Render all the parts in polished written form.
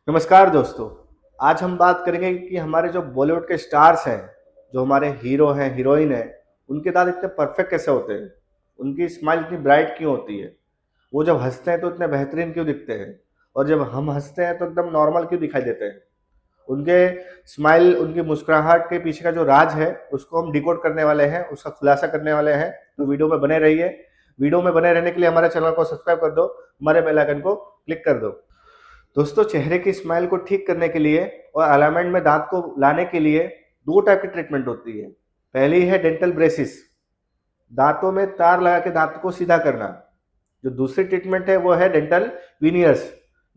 नमस्कार दोस्तों। आज हम बात करेंगे कि हमारे जो बॉलीवुड के स्टार्स हैं, जो हमारे हीरो हैं, हीरोइन हैं, उनके दाँत इतने परफेक्ट कैसे होते हैं? उनकी स्माइल इतनी ब्राइट क्यों होती है? वो जब हँसते हैं तो इतने बेहतरीन क्यों दिखते हैं? और जब हम हँसते हैं तो एकदम नॉर्मल क्यों दिखाई देते हैं? उनके स्माइल, उनकी मुस्कुराहट के पीछे का जो राज है, उसको हम डिकोड करने वाले हैं, उसका खुलासा करने वाले हैं। तो वीडियो में बने रहिए। वीडियो में बने रहने के लिए हमारे चैनल को सब्सक्राइब कर दो, हमारे बेल आइकन को क्लिक कर दो। दोस्तों, चेहरे की स्माइल को ठीक करने के लिए और अलाइनमेंट में दांत को लाने के लिए दो टाइप की ट्रीटमेंट होती है। पहली है डेंटल ब्रेसिस, दांतों में तार लगा के दांत को सीधा करना। जो दूसरी ट्रीटमेंट है वो है डेंटल विनियर्स,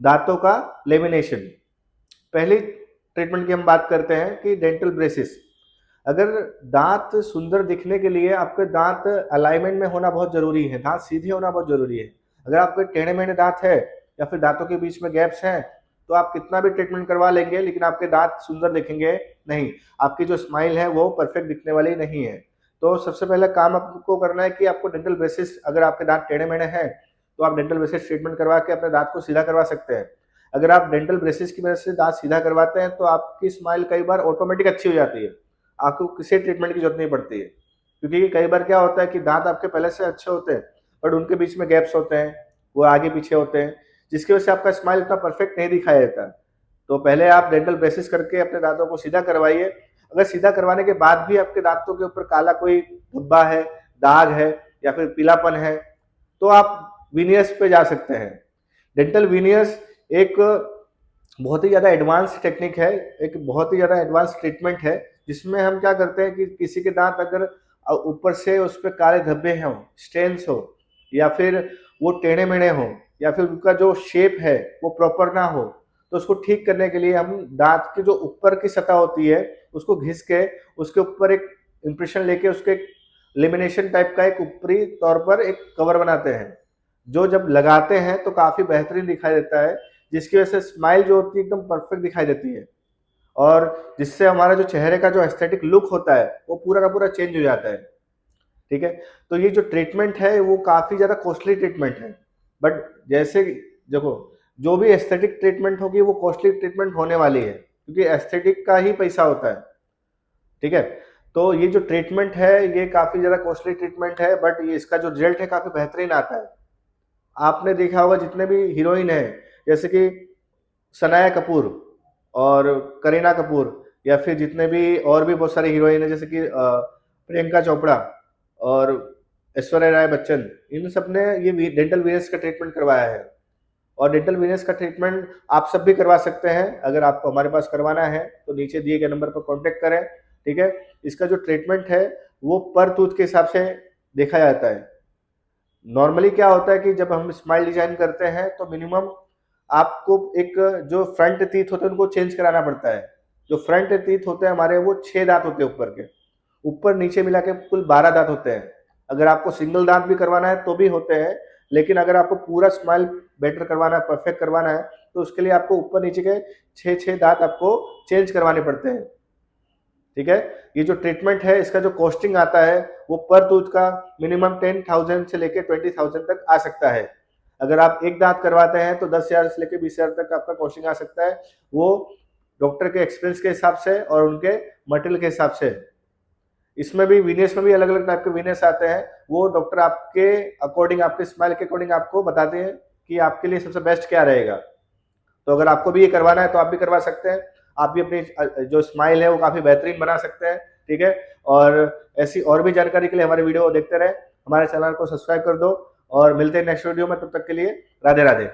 दांतों का लेमिनेशन। पहली ट्रीटमेंट की हम बात करते हैं कि डेंटल ब्रेसिस। अगर दांत सुंदर दिखने के लिए आपके दांत अलाइनमेंट में होना बहुत जरूरी है, दांत सीधे होना बहुत जरूरी है। अगर आपके टेढ़े मेढ़े दांत है या फिर दांतों के बीच में गैप्स हैं, तो आप कितना भी ट्रीटमेंट करवा लेंगे लेकिन आपके दांत सुंदर दिखेंगे नहीं। आपकी जो स्माइल है वो परफेक्ट दिखने वाली नहीं है। तो सबसे पहला काम आपको करना है कि आपको डेंटल ब्रेसिस, अगर आपके दांत टेढ़े मेढ़े हैं तो आप डेंटल ब्रेसिस ट्रीटमेंट करवा के अपने दांत को सीधा करवा सकते हैं। अगर आप डेंटल ब्रेसिस की वजह से दांत सीधा करवाते हैं तो आपकी स्माइल कई बार ऑटोमेटिक अच्छी हो जाती है, आपको किसी ट्रीटमेंट की जरूरत नहीं पड़ती है। क्योंकि कई बार क्या होता है कि दांत आपके पहले से अच्छे होते हैं बट उनके बीच में गैप्स होते हैं, वो आगे पीछे होते हैं, जिसकी वजह से आपका स्माइल इतना परफेक्ट नहीं दिखाई देता। तो पहले आप डेंटल ब्रेसिस करके अपने दांतों को सीधा करवाइए। अगर सीधा करवाने के बाद भी आपके दांतों के ऊपर काला कोई धब्बा है, दाग है या फिर पीलापन है, तो आप विनियर्स पे जा सकते हैं। डेंटल विनियर्स एक बहुत ही ज़्यादा एडवांस टेक्निक है, एक बहुत ही ज़्यादा एडवांस ट्रीटमेंट है, जिसमें हम क्या करते हैं कि किसी के दांत अगर ऊपर से उस पे काले धब्बे हों, स्टेन्स हो, या फिर वो टेढ़े मेढ़े हों, या फिर उनका जो शेप है वो प्रॉपर ना हो, तो उसको ठीक करने के लिए हम दांत की जो ऊपर की सतह होती है उसको घिस के उसके ऊपर एक इम्प्रेशन लेके उसके एक लेमिनेशन टाइप का एक ऊपरी तौर पर एक कवर बनाते हैं, जो जब लगाते हैं तो काफी बेहतरीन दिखाई देता है, जिसकी वजह से स्माइल जो होती है एकदम परफेक्ट दिखाई देती है। और जिससे हमारा जो चेहरे का जो एस्थेटिक लुक होता है वो पूरा का पूरा चेंज हो जाता है। ठीक है। तो ये जो ट्रीटमेंट है वो काफी ज्यादा कॉस्टली ट्रीटमेंट है, बट जैसे देखो, जो भी एस्थेटिक ट्रीटमेंट होगी वो कॉस्टली ट्रीटमेंट होने वाली है, क्योंकि एस्थेटिक का ही पैसा होता है। ठीक है। तो ये जो ट्रीटमेंट है ये काफी ज्यादा कॉस्टली ट्रीटमेंट है, बट ये इसका जो रिजल्ट है काफी बेहतरीन आता है। आपने देखा होगा जितने भी हीरोइन है, जैसे कि सनाया कपूर और करीना कपूर, या फिर जितने भी और भी बहुत सारी हीरोइन है, जैसे कि प्रियंका चोपड़ा और ऐश्वर्या राय बच्चन, इन सब ने ये डेंटल वीनस का ट्रीटमेंट करवाया है। और डेंटल वीनस का ट्रीटमेंट आप सब भी करवा सकते हैं। अगर आपको हमारे पास करवाना है तो नीचे दिए गए नंबर पर कॉन्टेक्ट करें। ठीक है। इसका जो ट्रीटमेंट है वो पर टूथ के हिसाब से देखा जाता है। नॉर्मली क्या होता है कि जब हम स्माइल डिजाइन करते हैं तो मिनिमम आपको एक जो फ्रंट टीथ होते हैं उनको चेंज कराना पड़ता है। जो फ्रंट टीथ होते हैं हमारे वो 6 दांत होते हैं ऊपर के, ऊपर नीचे मिला के कुल 12 दांत होते हैं। अगर आपको सिंगल दांत भी करवाना है तो भी होते हैं, लेकिन अगर आपको पूरा स्माइल बेटर करवाना है, परफेक्ट करवाना है, तो उसके लिए आपको ऊपर नीचे के 6 दांत आपको चेंज करवाने पड़ते हैं। ठीक है। ये जो ट्रीटमेंट है इसका जो कॉस्टिंग आता है वो पर टूथ का मिनिमम 10,000 से लेके 20,000 तक आ सकता है। अगर आप एक दांत करवाते हैं तो 10,000 से लेके 20,000 तक आपका कॉस्टिंग आ सकता है। वो डॉक्टर के एक्सपीरियंस के हिसाब से और उनके मटेरियल के हिसाब से। इसमें भी वीनियर्स में भी अलग अलग टाइप के वीनियर्स आते हैं, वो डॉक्टर आपके अकॉर्डिंग, आपके स्माइल के अकॉर्डिंग आपको बताते हैं कि आपके लिए सबसे बेस्ट क्या रहेगा। तो अगर आपको भी ये करवाना है तो आप भी करवा सकते हैं। आप भी अपनी जो स्माइल है वो काफी बेहतरीन बना सकते हैं। ठीक है। और ऐसी और भी जानकारी के लिए हमारे वीडियो को देखते रहे, हमारे चैनल को सब्सक्राइब कर दो, और मिलते हैं नेक्स्ट वीडियो में। तब तक के लिए राधे राधे।